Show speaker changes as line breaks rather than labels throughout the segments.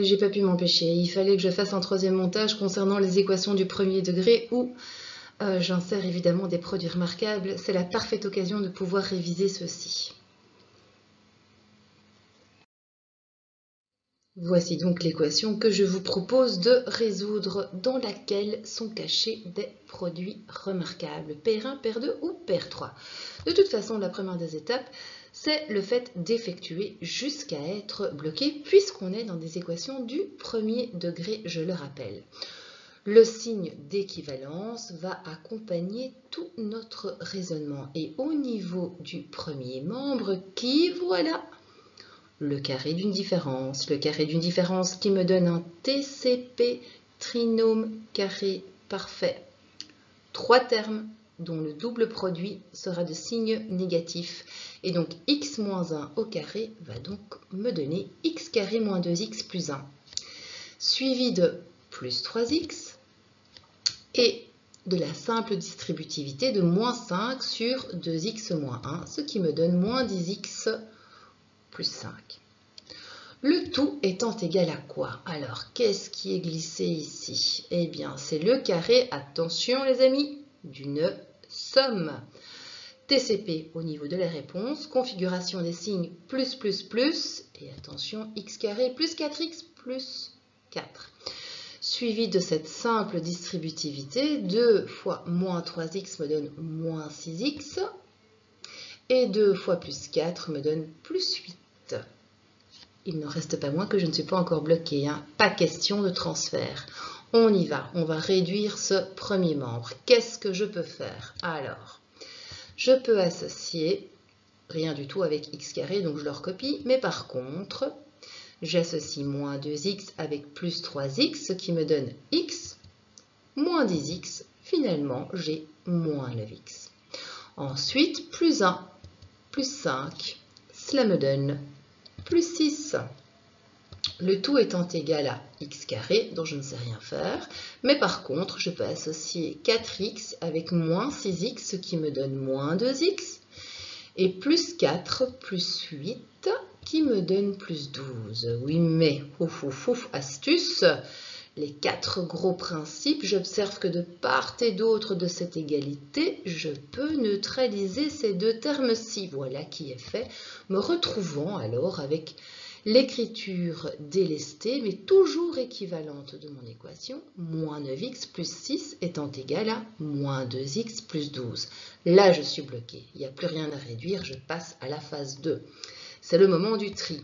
J'ai pas pu m'empêcher. Il fallait que je fasse un troisième montage concernant les équations du premier degré où j'insère évidemment des produits remarquables. C'est la parfaite occasion de pouvoir réviser ceci. Voici donc l'équation que je vous propose de résoudre, dans laquelle sont cachés des produits remarquables, paire 1, paire 2 ou paire 3. De toute façon, la première des étapes, c'est le fait d'effectuer jusqu'à être bloqué, puisqu'on est dans des équations du premier degré, je le rappelle. Le signe d'équivalence va accompagner tout notre raisonnement. Et au niveau du premier membre, qui voilà, le carré d'une différence. Le carré d'une différence qui me donne un TCP, trinôme carré parfait. 3 termes dont le double produit sera de signe négatif. Et donc x moins 1 au carré va donc me donner x carré moins 2x plus 1. Suivi de plus 3x et de la simple distributivité de moins 5 sur 2x moins 1, ce qui me donne moins 10x plus 5. Le tout étant égal à quoi? Alors, qu'est-ce qui est glissé ici? Eh bien, c'est le carré, attention les amis, d'une somme. TCP au niveau de la réponse, configuration des signes plus, et attention, x carré plus 4x plus 4. Suivi de cette simple distributivité, 2 fois moins 3x me donne moins 6x, et 2 fois plus 4 me donne plus 8. Il n'en reste pas moins que je ne suis pas encore bloquée, hein. Pas question de transfert. On y va, on va réduire ce premier membre. Qu'est-ce que je peux faire? Alors, je peux associer rien du tout avec x carré, donc je le recopie, mais par contre, j'associe moins 2x avec plus 3x, ce qui me donne x, moins 10x, finalement j'ai moins 9x. Ensuite, plus 1, plus 5, cela me donne plus 6. Le tout étant égal à x carré, dont je ne sais rien faire, mais par contre, je peux associer 4x avec moins 6x, ce qui me donne moins 2x, et plus 4 plus 8, qui me donne plus 12. Oui, mais, astuce, les 4 gros principes, j'observe que de part et d'autre de cette égalité, je peux neutraliser ces deux termes-ci. Voilà qui est fait, me retrouvant alors avec l'écriture délestée, mais toujours équivalente de mon équation, moins 9x plus 6 étant égal à moins 2x plus 12. Là, je suis bloquée. Il n'y a plus rien à réduire, je passe à la phase 2. C'est le moment du tri.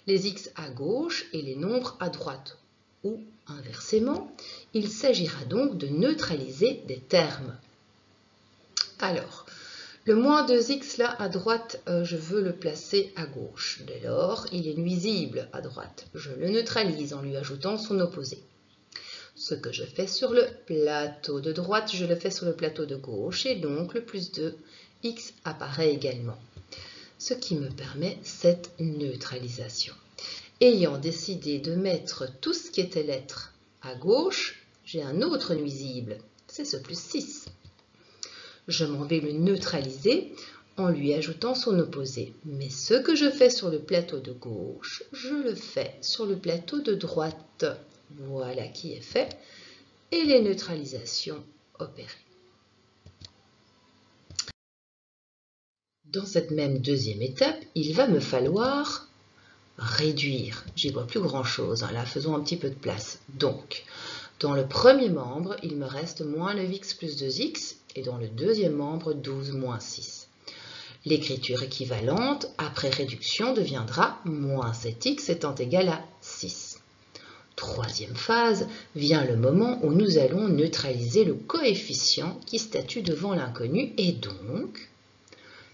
Les x à gauche et les nombres à droite. Ou, inversement, il s'agira donc de neutraliser des termes. Alors, le moins 2x là à droite, je veux le placer à gauche. Dès lors, il est nuisible à droite. Je le neutralise en lui ajoutant son opposé. Ce que je fais sur le plateau de droite, je le fais sur le plateau de gauche et donc le plus 2x apparaît également. Ce qui me permet cette neutralisation. Ayant décidé de mettre tout ce qui était lettres à gauche, j'ai un autre nuisible, c'est ce plus 6. Je m'en vais le neutraliser en lui ajoutant son opposé. Mais ce que je fais sur le plateau de gauche, je le fais sur le plateau de droite. Voilà qui est fait. Et les neutralisations opérées. Dans cette même deuxième étape, il va me falloir réduire. J'y vois plus grand-chose. Là, faisons un petit peu de place. Donc, dans le premier membre, il me reste moins 9x plus 2x et dans le deuxième membre, 12 moins 6. L'écriture équivalente, après réduction, deviendra moins 7x étant égal à 6. Troisième phase, vient le moment où nous allons neutraliser le coefficient qui statue devant l'inconnu et donc,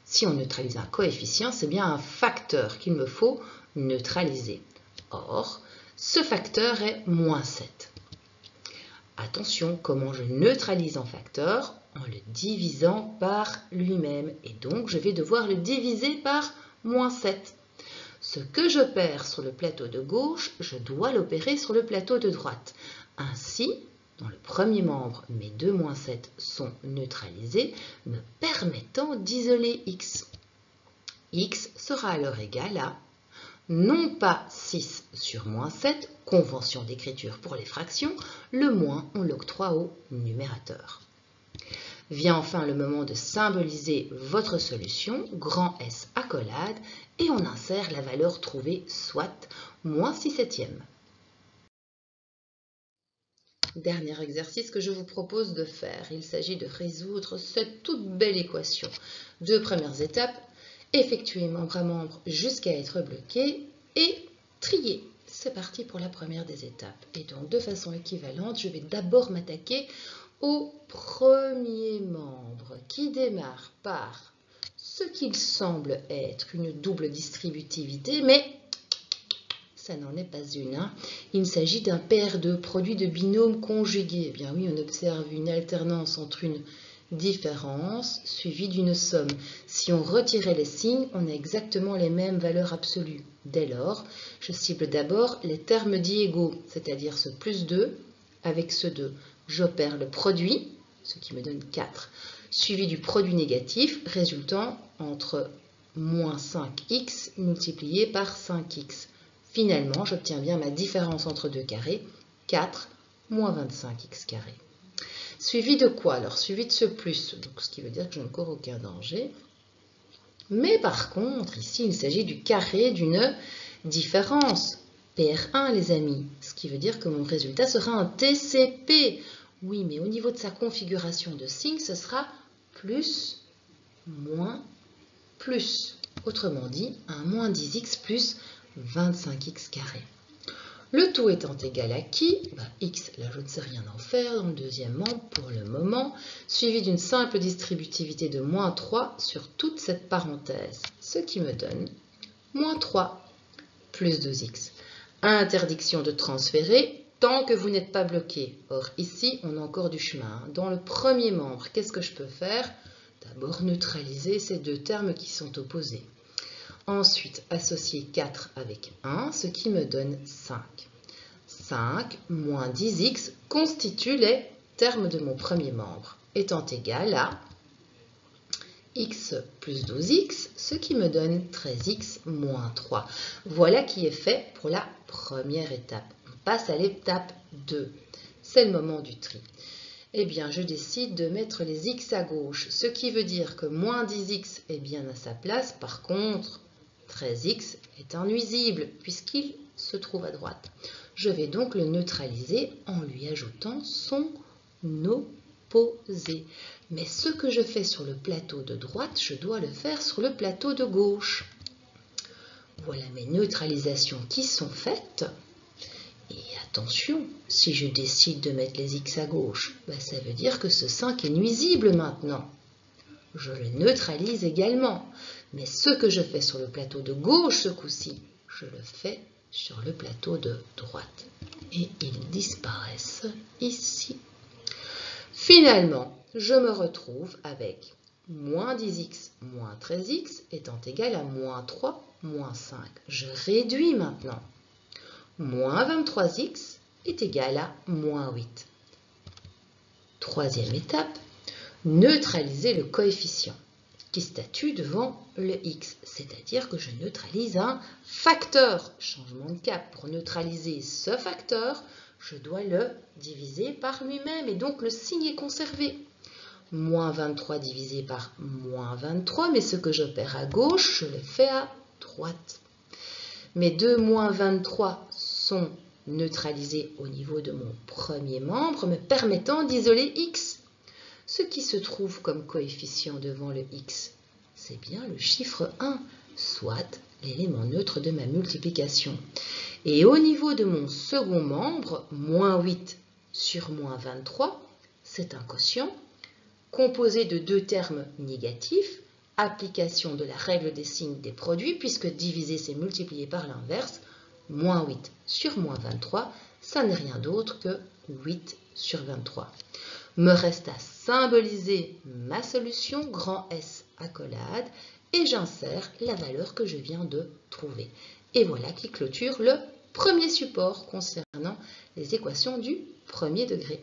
si on neutralise un coefficient, c'est bien un facteur qu'il me faut neutraliser. Or, ce facteur est moins 7. Attention, comment je neutralise un facteur? En le divisant par lui-même. Et donc, je vais devoir le diviser par moins 7. Ce que je perds sur le plateau de gauche, je dois l'opérer sur le plateau de droite. Ainsi, dans le premier membre, mes 2 moins 7 sont neutralisés, me permettant d'isoler x. X sera alors égal à non pas 6 sur moins 7, convention d'écriture pour les fractions, le moins on l'octroie au numérateur. Vient enfin le moment de symboliser votre solution, grand S accolade, et on insère la valeur trouvée, soit moins 6/7. Dernier exercice que je vous propose de faire, il s'agit de résoudre cette toute belle équation. Deux premières étapes, effectuer membre à membre jusqu'à être bloqué et trier. C'est parti pour la première des étapes. Et donc de façon équivalente, je vais d'abord m'attaquer au premier membre qui démarre par ce qu'il semble être une double distributivité, mais ça n'en est pas une. Il s'agit d'un paire de produits de binôme conjugués. Eh bien oui, on observe une alternance entre une différence suivie d'une somme. Si on retirait les signes, on a exactement les mêmes valeurs absolues. Dès lors, je cible d'abord les termes dits égaux, c'est-à-dire ce plus 2 avec ce 2. J'opère le produit, ce qui me donne 4, suivi du produit négatif résultant entre moins 5x multiplié par 5x. Finalement, j'obtiens bien ma différence entre deux carrés, 4 moins 25x carré. Suivi de quoi? Alors, suivi de ce plus, donc ce qui veut dire que je ne cours aucun danger. Mais par contre, ici, il s'agit du carré d'une différence, PR1, les amis, ce qui veut dire que mon résultat sera un TCP. Oui, mais au niveau de sa configuration de signe, ce sera plus, moins, plus. Autrement dit, un moins 10x plus 25x carré. Le tout étant égal à qui? X, là je ne sais rien en faire dans le deuxième membre pour le moment, suivi d'une simple distributivité de moins 3 sur toute cette parenthèse, ce qui me donne moins 3 plus 2x. Interdiction de transférer tant que vous n'êtes pas bloqué. Or ici, on a encore du chemin. Dans le premier membre, qu'est-ce que je peux faire? D'abord neutraliser ces deux termes qui sont opposés. Ensuite, associer 4 avec 1, ce qui me donne 5. 5 moins 10x constituent les termes de mon premier membre, étant égal à x plus 12x, ce qui me donne 13x moins 3. Voilà qui est fait pour la première étape. On passe à l'étape 2. C'est le moment du tri. Eh bien, je décide de mettre les x à gauche, ce qui veut dire que moins 10x est bien à sa place. Par contre, 13x est un nuisible puisqu'il se trouve à droite. Je vais donc le neutraliser en lui ajoutant son opposé. Mais ce que je fais sur le plateau de droite, je dois le faire sur le plateau de gauche. Voilà mes neutralisations qui sont faites. Et attention, si je décide de mettre les x à gauche, ça veut dire que ce 5 est nuisible maintenant. Je le neutralise également. Mais ce que je fais sur le plateau de gauche ce coup-ci, je le fais sur le plateau de droite. Et ils disparaissent ici. Finalement, je me retrouve avec moins 10x moins 13x étant égal à moins 3 moins 5. Je réduis maintenant. Moins 23x est égal à moins 8. Troisième étape, neutraliser le coefficient qui statue devant le x, c'est-à-dire que je neutralise un facteur. Changement de cap. Pour neutraliser ce facteur, je dois le diviser par lui-même et donc le signe est conservé. Moins 23 divisé par moins 23, mais ce que j'opère à gauche, je le fais à droite. Mes deux moins 23 sont neutralisés au niveau de mon premier membre, me permettant d'isoler x. Ce qui se trouve comme coefficient devant le x, c'est bien le chiffre 1, soit l'élément neutre de ma multiplication. Et au niveau de mon second membre, moins 8 sur moins 23, c'est un quotient composé de deux termes négatifs, application de la règle des signes des produits, puisque diviser c'est multiplier par l'inverse, moins 8 sur moins 23, ça n'est rien d'autre que 8 sur 23. Me reste à symboliser ma solution, grand S accolade, et j'insère la valeur que je viens de trouver. Et voilà qui clôture le premier support concernant les équations du premier degré.